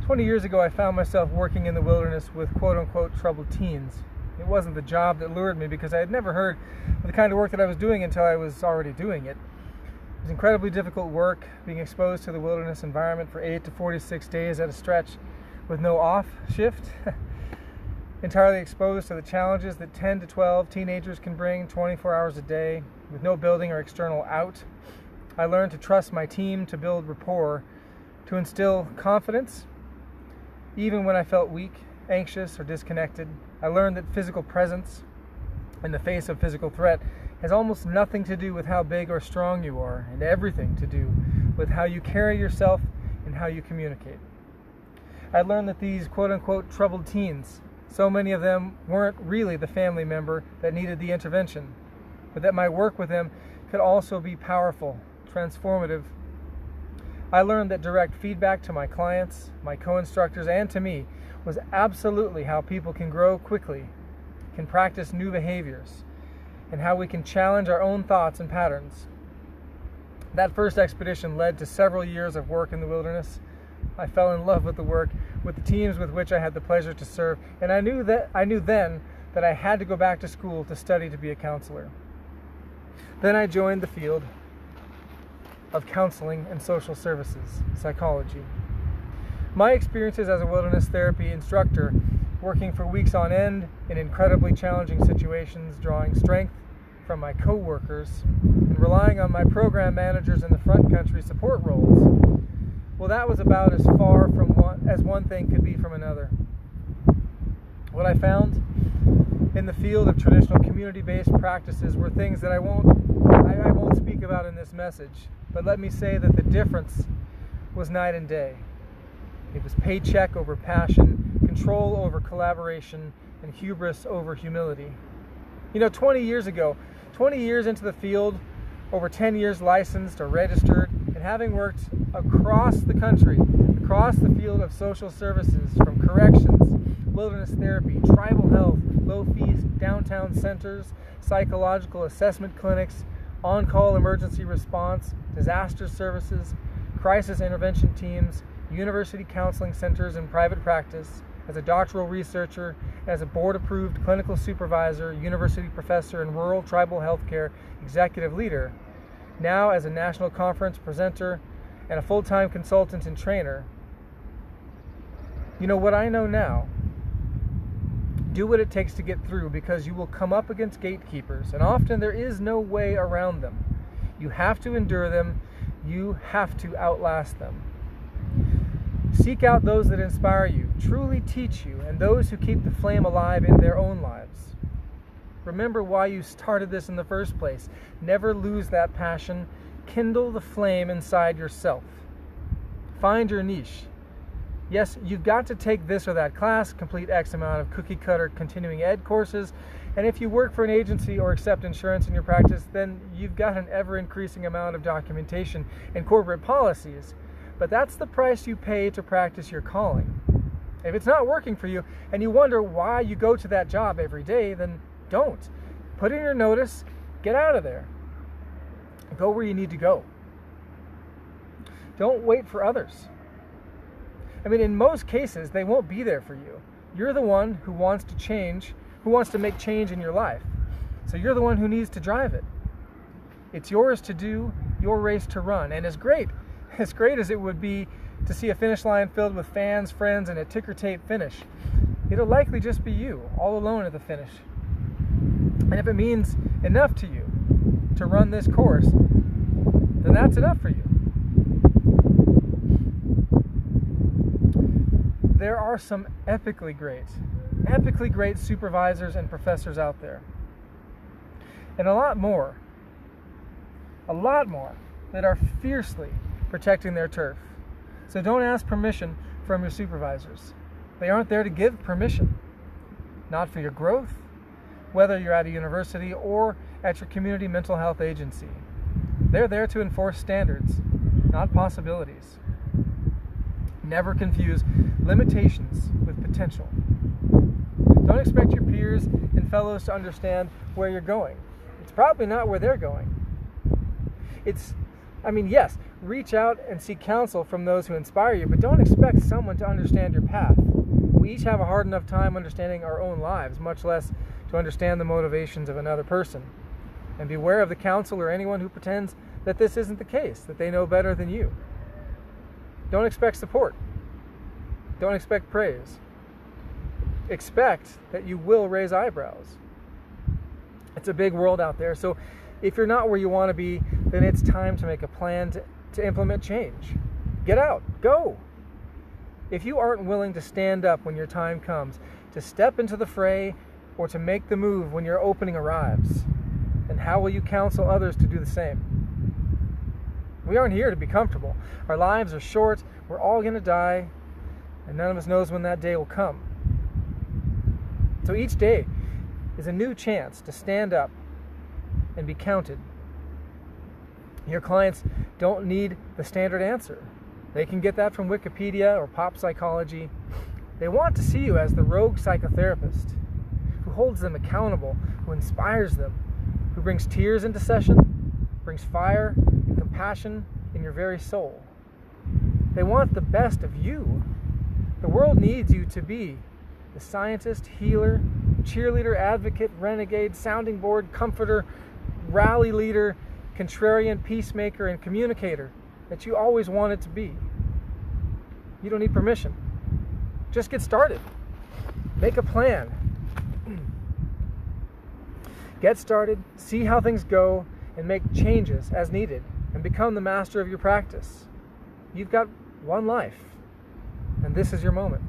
20 years ago, I found myself working in the wilderness with quote-unquote troubled teens. It wasn't the job that lured me because I had never heard of the kind of work that I was doing until I was already doing it. It was incredibly difficult work, being exposed to the wilderness environment for 8 to 46 days at a stretch with no off shift. Entirely exposed to the challenges that 10 to 12 teenagers can bring 24 hours a day with no building or external out. I learned to trust my team, to build rapport, to instill confidence, even when I felt weak, anxious, or disconnected. I learned that physical presence in the face of physical threat has almost nothing to do with how big or strong you are, and everything to do with how you carry yourself and how you communicate. I learned that these quote-unquote troubled teens, so many of them weren't really the family member that needed the intervention, but that my work with them could also be powerful, transformative. I learned that direct feedback to my clients, my co-instructors, and to me was absolutely how people can grow quickly, can practice new behaviors, and how we can challenge our own thoughts and patterns. That first expedition led to several years of work in the wilderness. I fell in love with the work, with the teams with which I had the pleasure to serve, and I knew then that I had to go back to school to study to be a counselor. Then I joined the field of counseling and social services, psychology. My experiences as a wilderness therapy instructor, working for weeks on end in incredibly challenging situations, drawing strength from my co-workers, and relying on my program managers in the front country support roles, well, that was about as far from one thing could be from another. What I found in the field of traditional community-based practices were things that I won't speak about in this message, but let me say that the difference was night and day. It was paycheck over passion, control over collaboration, and hubris over humility. 20 years ago, 20 years into the field, over 10 years licensed or registered, and having worked across the country, across the field of social services, from corrections, wilderness therapy, tribal health, low-fee downtown centers, psychological assessment clinics, on-call emergency response, disaster services, crisis intervention teams, university counseling centers and private practice, as a doctoral researcher, as a board-approved clinical supervisor, university professor, and rural tribal healthcare executive leader, now as a national conference presenter and a full-time consultant and trainer. What I know now, do what it takes to get through, because you will come up against gatekeepers, and often there is no way around them. You have to endure them. You have to outlast them. Seek out those that inspire you, truly teach you, and those who keep the flame alive in their own lives. Remember why you started this in the first place. Never lose that passion. Kindle the flame inside yourself. Find your niche. Yes, you've got to take this or that class, complete X amount of cookie-cutter continuing ed courses, and if you work for an agency or accept insurance in your practice, then you've got an ever-increasing amount of documentation and corporate policies. But that's the price you pay to practice your calling. If it's not working for you and you wonder why you go to that job every day, then don't. Put in your notice, get out of there. Go where you need to go. Don't wait for others. In most cases, they won't be there for you. You're the one who wants to change, who wants to make change in your life. So you're the one who needs to drive it. It's yours to do, your race to run. And as great as it would be to see a finish line filled with fans, friends, and a ticker tape finish, it'll likely just be you, all alone at the finish. And if it means enough to you to run this course, then that's enough for you. There are some epically great supervisors and professors out there. And a lot more that are fiercely protecting their turf. So don't ask permission from your supervisors. They aren't there to give permission. Not for your growth, whether you're at a university or at your community mental health agency. They're there to enforce standards, not possibilities. Never confuse limitations with potential. Don't expect your peers and fellows to understand where you're going. It's probably not where they're going. Yes, reach out and seek counsel from those who inspire you, but don't expect someone to understand your path. We each have a hard enough time understanding our own lives, much less to understand the motivations of another person. And beware of the counsel or anyone who pretends that this isn't the case, that they know better than you. Don't expect support. Don't expect praise. Expect that you will raise eyebrows. It's a big world out there, so if you're not where you want to be, then it's time to make a plan to implement change. Get out. Go. If you aren't willing to stand up when your time comes, to step into the fray, or to make the move when your opening arrives, then how will you counsel others to do the same? We aren't here to be comfortable. Our lives are short. We're all going to die, and none of us knows when that day will come. So each day is a new chance to stand up and be counted. Your clients don't need the standard answer. They can get that from Wikipedia or pop psychology. They want to see you as the rogue psychotherapist who holds them accountable, who inspires them, who brings tears into session, brings fire and compassion in your very soul. They want the best of you. The world needs you to be the scientist, healer, cheerleader, advocate, renegade, sounding board, comforter, rally leader, contrarian, peacemaker, and communicator that you always wanted to be. You don't need permission. Just get started. Make a plan. Get started, see how things go, and make changes as needed, and become the master of your practice. You've got one life, and this is your moment.